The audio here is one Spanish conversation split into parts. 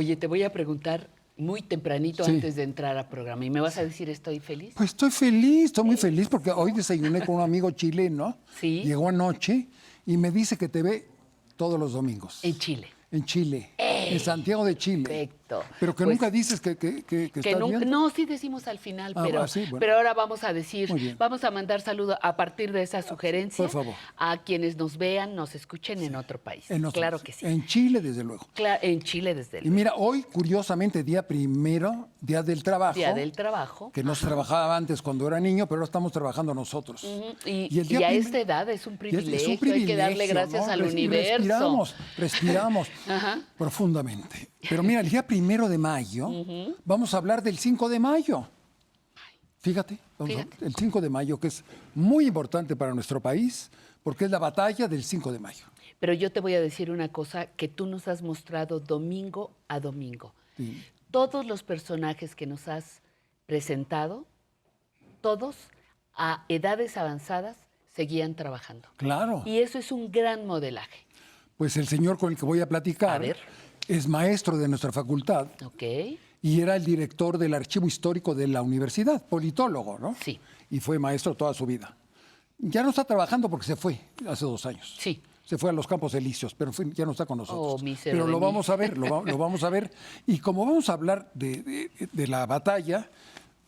Oye, te voy a preguntar muy tempranito Sí. antes de entrar al programa. ¿Y me vas a decir estoy feliz? Pues estoy feliz, estoy muy feliz porque hoy desayuné con un amigo chileno. Sí. Llegó anoche y me dice que te ve todos los domingos. En Chile. En Chile. En Santiago de Chile. Perfecto. Pero que Pues, nunca dices que estás nunca, bien. no, sí decimos al final, Ah, pero, sí, bueno. pero ahora vamos a decir, Muy bien. vamos a mandar saludos a partir de esa sugerencia Por favor. a quienes nos vean, nos escuchen en otro país. En otro- Claro que sí. En Chile, desde luego. En Chile desde Y luego. mira, hoy, curiosamente, día primero, Día del Trabajo. Día del Trabajo. Que no se trabajaba antes cuando era niño, pero ahora estamos trabajando nosotros. Y, el día y a prim- esta edad es un y privilegio, es un hay que darle gracias ¿no? al Y universo. Respiramos Ajá. profundamente. Pero mira, el día 1 de mayo, vamos a hablar del 5 de mayo. Fíjate, Fíjate. el 5 de mayo, que es muy importante para nuestro país, porque es la batalla del 5 de mayo. Pero yo te voy a decir una cosa que tú nos has mostrado domingo a domingo. Sí. Todos los personajes que nos has presentado, todos a edades avanzadas, seguían trabajando. Claro. Y eso es un gran modelaje. Pues el señor con el que voy a platicar A ver. es maestro de nuestra facultad ¿Ok? y era el director del archivo histórico de la universidad, politólogo, ¿no? Sí. Y fue maestro toda su vida. Ya no está trabajando porque se fue hace 2 años. Sí. Se fue a los Campos Elíseos, pero ya no está con nosotros. Oh, mísero pero de lo mí. vamos a ver, lo vamos a ver. Y como vamos a hablar de la batalla,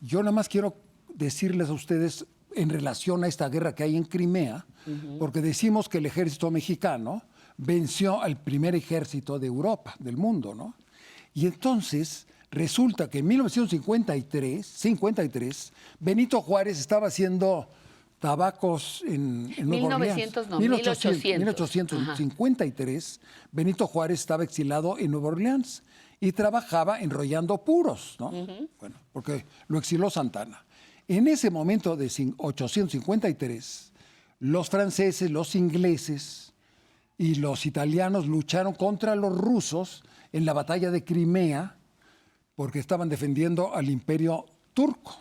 yo nada más quiero decirles a ustedes en relación a esta guerra que hay en Crimea, porque decimos que el ejército mexicano venció al primer ejército de Europa, del mundo, ¿no? Y entonces resulta que en 1953, Benito Juárez estaba haciendo tabacos en Nueva Orleans. 1900 no, 1800. 1853, Benito Juárez estaba exilado en Nueva Orleans y trabajaba enrollando puros, ¿no? Bueno, porque lo exiló Santana. En ese momento de 853, los franceses, los ingleses y los italianos lucharon contra los rusos en la batalla de Crimea porque estaban defendiendo al imperio turco,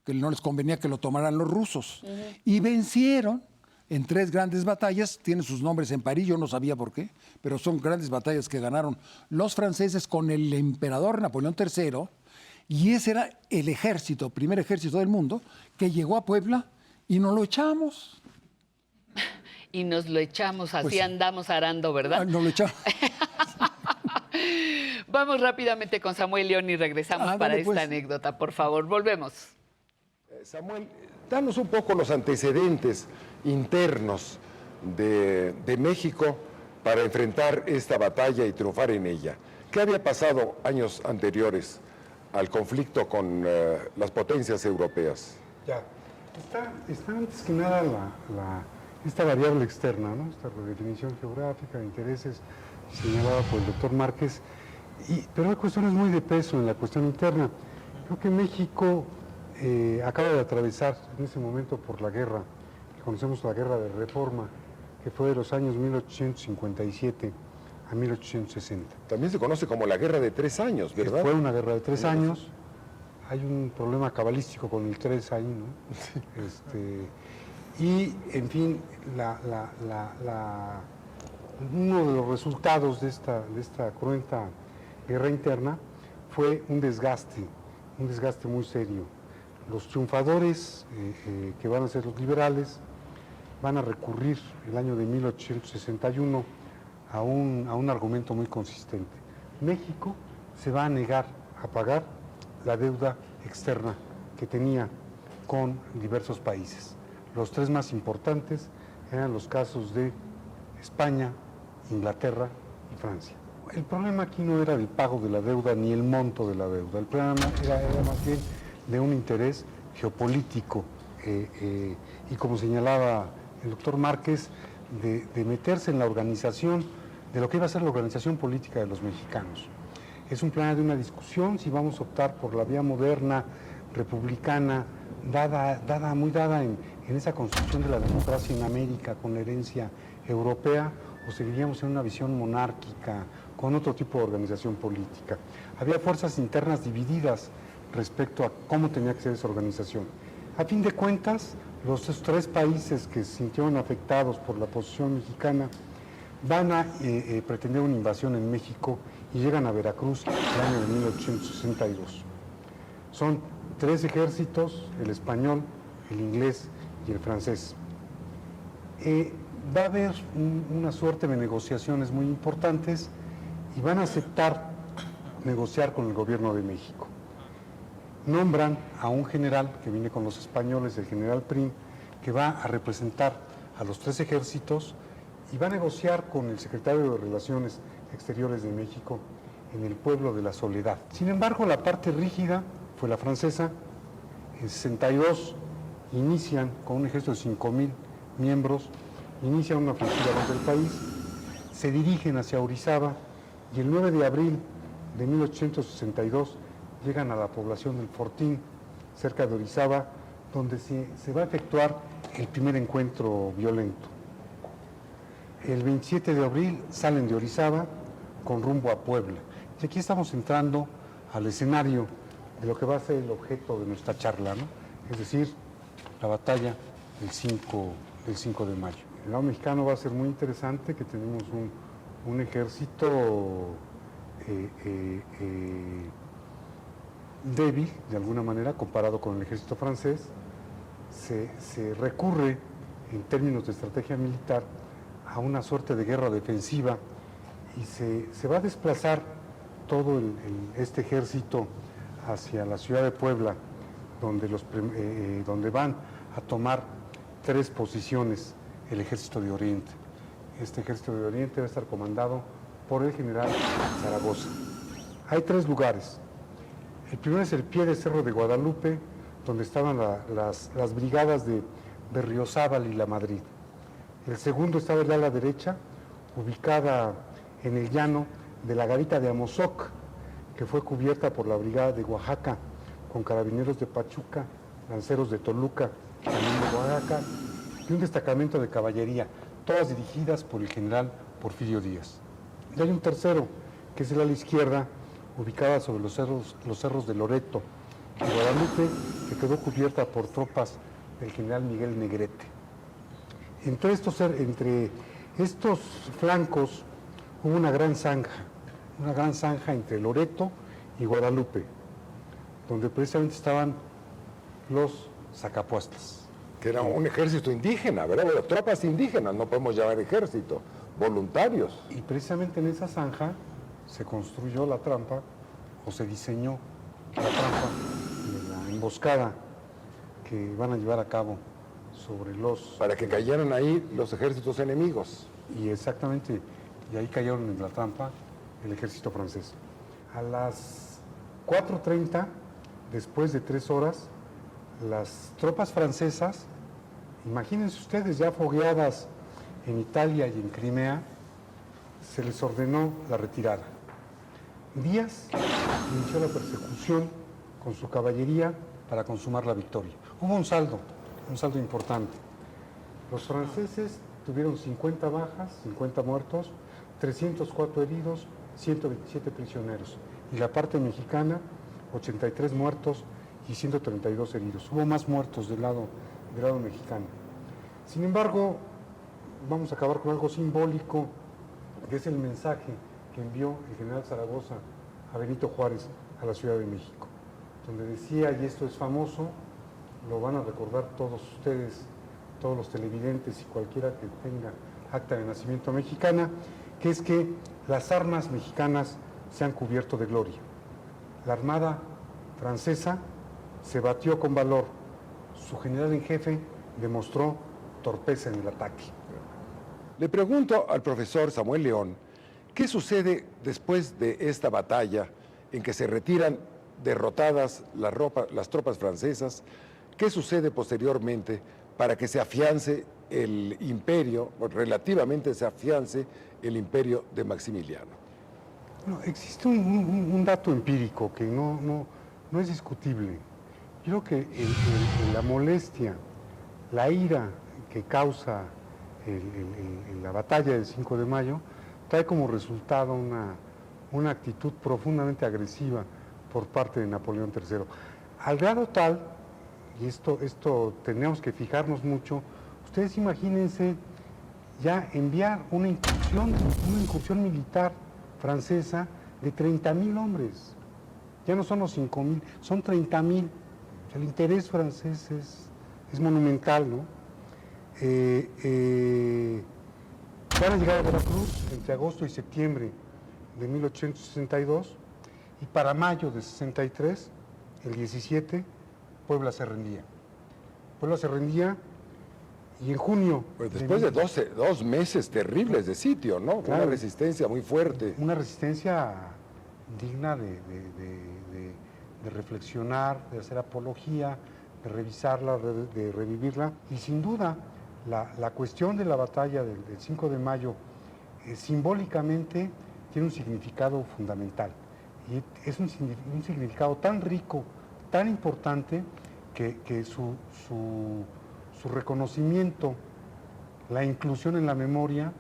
que no les convenía que lo tomaran los rusos. Y vencieron en 3 grandes batallas, tienen sus nombres en París, yo no sabía por qué, pero son grandes batallas que ganaron los franceses con el emperador Napoleón III, y ese era el ejército, primer ejército del mundo, que llegó a Puebla y nos lo echamos. Y nos lo echamos, así Pues sí. andamos arando, ¿verdad? Nos lo echamos. Vamos rápidamente con Samuel León y regresamos para Ándale, esta pues. anécdota, por favor. Volvemos. Samuel, danos un poco los antecedentes internos de México para enfrentar esta batalla y triunfar en ella. ¿Qué había pasado años anteriores al conflicto con las potencias europeas? Ya. Está antes que nada esta variable externa, ¿no? Esta redefinición geográfica de intereses señalada por el doctor Márquez, pero hay cuestiones muy de peso en la cuestión interna. Creo que México acaba de atravesar en ese momento por la guerra, que conocemos la guerra de reforma, que fue de los años 1857 a 1860. También se conoce como la Guerra de 3 años, ¿verdad? Fue una guerra de 3 años. Hay un problema cabalístico con el 3 ahí, ¿no? Y, en fin, uno de los resultados de esta cruenta guerra interna fue un desgaste muy serio. Los triunfadores, que van a ser los liberales, van a recurrir el año de 1861 a un argumento muy consistente. México se va a negar a pagar la deuda externa que tenía con diversos países. Los 3 más importantes eran los casos de España, Inglaterra y Francia. El problema aquí no era el pago de la deuda ni el monto de la deuda, el problema era más bien de un interés geopolítico y, como señalaba el doctor Márquez, de meterse en la organización de lo que iba a ser la organización política de los mexicanos. Es un plan de una discusión si vamos a optar por la vía moderna, republicana, muy dada en esa construcción de la democracia en América con la herencia europea, o seguiríamos en una visión monárquica, con otro tipo de organización política. Había fuerzas internas divididas respecto a cómo tenía que ser esa organización. A fin de cuentas, los 3 países que se sintieron afectados por la posición mexicana van a pretender una invasión en México y llegan a Veracruz el año de 1862. Son 3 ejércitos, el español, el inglés y el francés. Va a haber una suerte de negociaciones muy importantes y van a aceptar negociar con el gobierno de México. Nombran a un general que viene con los españoles, el general Prim, que va a representar a los 3 ejércitos y va a negociar con el secretario de Relaciones Exteriores de México en el pueblo de la Soledad. Sin embargo, la parte rígida fue la francesa. En 62 inician con un ejército de 5,000 miembros, inician una ofensiva contra el país, se dirigen hacia Orizaba y el 9 de abril de 1862 llegan a la población del Fortín, cerca de Orizaba, donde se va a efectuar el primer encuentro violento. El 27 de abril salen de Orizaba con rumbo a Puebla. Y aquí estamos entrando al escenario de lo que va a ser el objeto de nuestra charla, ¿no? Es decir, la batalla del 5 de mayo. El lado mexicano va a ser muy interesante, que tenemos un ejército débil, de alguna manera, comparado con el ejército francés. Se recurre, en términos de estrategia militar, a una suerte de guerra defensiva y se va a desplazar todo este ejército hacia la ciudad de Puebla, donde van a tomar 3 posiciones el ejército de Oriente. Este ejército de Oriente va a estar comandado por el general Zaragoza. Hay 3 lugares. El primero es el pie de Cerro de Guadalupe, donde estaban las brigadas de Berriozábal y La Madrid. El segundo estaba el ala derecha, ubicada en el llano de la garita de Amozoc, que fue cubierta por la brigada de Oaxaca, con carabineros de Pachuca, lanceros de Toluca, también de Oaxaca, y un destacamento de caballería, todas dirigidas por el general Porfirio Díaz. Y hay un tercero, que es el ala izquierda, ubicada sobre los cerros de Loreto y Guadalupe, que quedó cubierta por tropas del general Miguel Negrete. Entre estos flancos hubo una gran zanja entre Loreto y Guadalupe, donde precisamente estaban los sacapuestas. Que era un ejército indígena, ¿verdad? Bueno, tropas indígenas, no podemos llamar ejército, voluntarios. Y precisamente en esa zanja se construyó la trampa, o se diseñó la trampa de la emboscada que van a llevar a cabo sobre Para que cayeran ahí los ejércitos enemigos. Y exactamente, y ahí cayeron en la trampa el ejército francés. A las 4:30, después de 3 horas, las tropas francesas, imagínense ustedes ya fogueadas en Italia y en Crimea, se les ordenó la retirada. Díaz inició la persecución con su caballería para consumar la victoria. Hubo un saldo importante. Los franceses tuvieron 50 bajas, 50 muertos, 304 heridos, 127 prisioneros. Y la parte mexicana, 83 muertos y 132 heridos. Hubo más muertos del lado mexicano. Sin embargo, vamos a acabar con algo simbólico, que es el mensaje que envió el general Zaragoza a Benito Juárez a la Ciudad de México, donde decía, y esto es famoso, lo van a recordar todos ustedes, todos los televidentes y cualquiera que tenga acta de nacimiento mexicana, que es que las armas mexicanas se han cubierto de gloria. La Armada francesa se batió con valor. Su general en jefe demostró torpeza en el ataque. Le pregunto al profesor Samuel León, ¿qué sucede después de esta batalla en que se retiran derrotadas las tropas francesas? ¿Qué sucede posteriormente para que se afiance el imperio, o relativamente se afiance el imperio de Maximiliano? No, existe un dato empírico que no es discutible. Yo creo que la molestia, la ira que causa la batalla del 5 de mayo trae como resultado una actitud profundamente agresiva por parte de Napoleón III. Al grado tal, y esto tenemos que fijarnos mucho, ustedes imagínense ya enviar una incursión militar francesa de 30,000 hombres. Ya no son los 5,000, son 30,000. O sea, el interés francés es monumental, ¿no? Van a llegar a Veracruz entre agosto y septiembre de 1862 y para mayo de 63, el 17, Puebla se rendía. Puebla se rendía y en junio... Pues después de 2 meses terribles de sitio, ¿no? Claro. Una resistencia muy fuerte. Una resistencia digna de reflexionar, de hacer apología, de revisarla, de revivirla. Y sin duda, la cuestión de la batalla del 5 de mayo simbólicamente tiene un significado fundamental. Y es un significado tan rico, tan importante, que su reconocimiento, la inclusión en la memoria,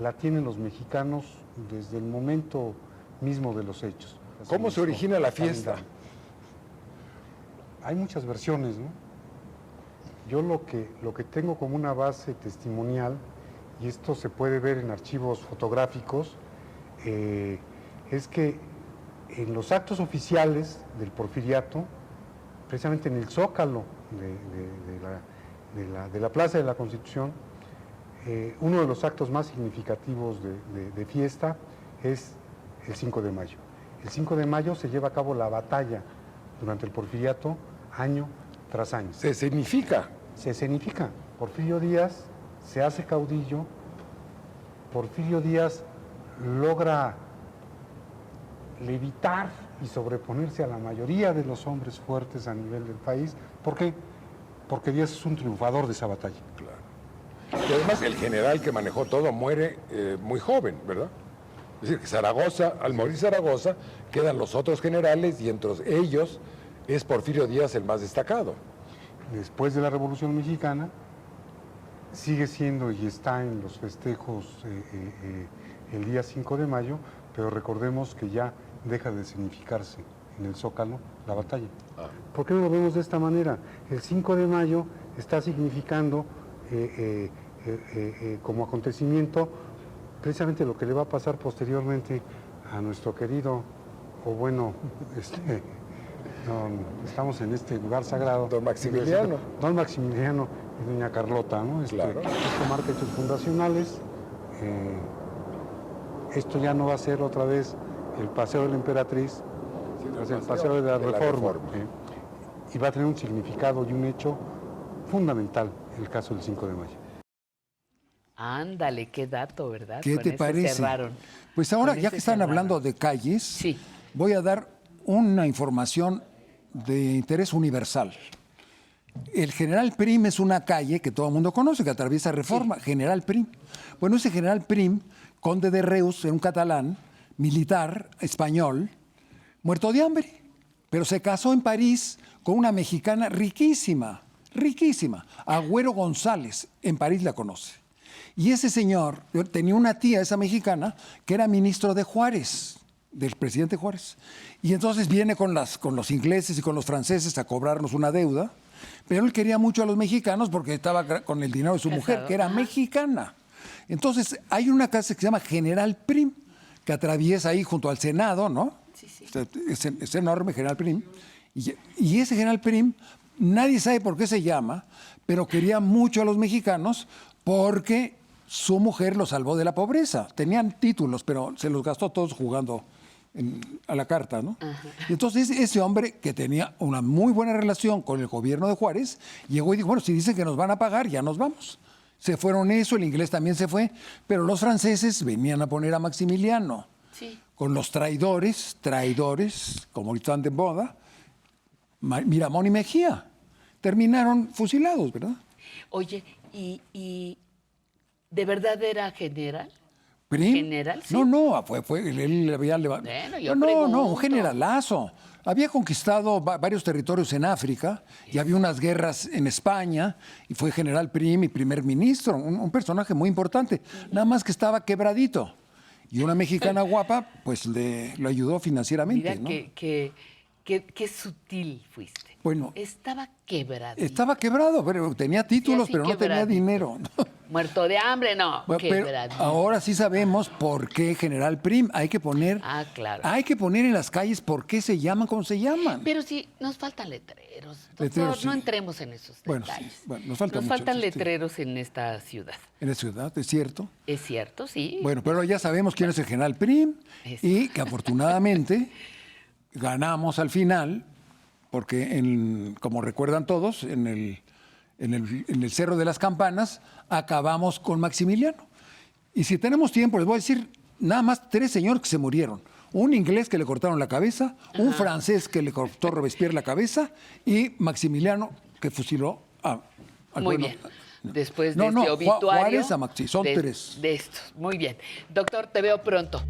la tienen los mexicanos desde el momento mismo de los hechos. ¿Cómo se origina la fiesta? Hay muchas versiones, ¿no? Yo lo que tengo como una base testimonial, y esto se puede ver en archivos fotográficos, es que en los actos oficiales del Porfiriato, precisamente en el Zócalo de la Plaza de la Constitución, uno de los actos más significativos de fiesta es el 5 de mayo. El 5 de mayo se lleva a cabo la batalla durante el Porfiriato año tras año. Se significa. Se escenifica. Porfirio Díaz se hace caudillo. Porfirio Díaz logra levitar y sobreponerse a la mayoría de los hombres fuertes a nivel del país. ¿Por qué? Porque Díaz es un triunfador de esa batalla. Claro. Y además el general que manejó todo muere muy joven, ¿verdad? Es decir, que Zaragoza, al morir Zaragoza, quedan los otros generales y entre ellos es Porfirio Díaz el más destacado. Después de la Revolución Mexicana, sigue siendo y está en los festejos el día 5 de mayo, pero recordemos que ya deja de significarse en el Zócalo la batalla. ¿Por qué no lo vemos de esta manera? El 5 de mayo está significando como acontecimiento precisamente lo que le va a pasar posteriormente a nuestro querido, o bueno, estamos en este lugar sagrado. Don Maximiliano. Don Maximiliano y doña Carlota, ¿no? Claro. Esto marca hechos fundacionales. Esto ya no va a ser otra vez el paseo de la emperatriz, va a ser el paseo de la Reforma. Y va a tener un significado y un hecho fundamental el caso del 5 de mayo. Ándale, qué dato, ¿verdad? ¿Qué Con te ese parece? cerraron. Pues ahora, Con ya ese que están cerraron. hablando de calles, Sí. voy a dar una información de interés universal. El General Prim es una calle que todo el mundo conoce, que atraviesa Reforma, General Prim. Bueno, ese General Prim, conde de Reus, era un catalán, militar, español, muerto de hambre, pero se casó en París con una mexicana riquísima, riquísima, Agüero González, en París la conoce. Y ese señor tenía una tía, esa mexicana, que era ministro de Juárez, del presidente Juárez. Y entonces viene con los ingleses y con los franceses a cobrarnos una deuda, pero él quería mucho a los mexicanos porque estaba con el dinero de su mujer, que era mexicana. Entonces hay una casa que se llama General Prim, que atraviesa ahí junto al Senado, ¿no? Sí, sí. Es enorme, General Prim. Y ese General Prim, nadie sabe por qué se llama, pero quería mucho a los mexicanos porque su mujer los salvó de la pobreza. Tenían títulos, pero se los gastó todos jugando a la carta, ¿no? Y entonces ese hombre, que tenía una muy buena relación con el gobierno de Juárez, llegó y dijo, bueno, si dicen que nos van a pagar, ya nos vamos. Se fueron eso, el inglés también se fue, pero los franceses venían a poner a Maximiliano. Sí. Con los traidores, como están de moda, Miramón y Mejía. Terminaron fusilados, ¿verdad? Oye, ¿y de verdad era general? ¿Prim? ¿General? Sí. No, él había levantado. Bueno, yo No, pregunto. un generalazo. Había conquistado varios territorios en África y había unas guerras en España y fue general Prim y primer ministro, un personaje muy importante. Nada más que estaba quebradito. Y una mexicana guapa, pues lo ayudó financieramente. Mira ¿no? qué sutil fuiste. Bueno, Estaba quebrado. estaba quebrado, pero tenía títulos, así pero no tenía quebradito. dinero. Muerto de hambre, no. Bueno, pero Quebradito. ahora sí sabemos por qué General Prim. Hay que poner, Ah, claro. hay que poner en las calles por qué se llaman como se llaman. Pero sí, nos faltan letreros. Doctor, Letreros, no sí. entremos en esos Bueno, sí. detalles. Bueno, nos falta mucho, faltan sí. letreros en esta ciudad. En la ciudad, es cierto. Es cierto, sí. Bueno, pero ya sabemos quién es el General Prim Eso. y que afortunadamente ganamos al final, porque como recuerdan todos, en el Cerro de las Campanas acabamos con Maximiliano. Y si tenemos tiempo, les voy a decir nada más 3 señores que se murieron. Un inglés que le cortaron la cabeza, un francés que le cortó Robespierre la cabeza y Maximiliano que fusiló al Muy bueno- bien. Después de No, este no, obituario. Juárez a Maxi, son 3. De estos. Muy bien. Doctor, te veo pronto.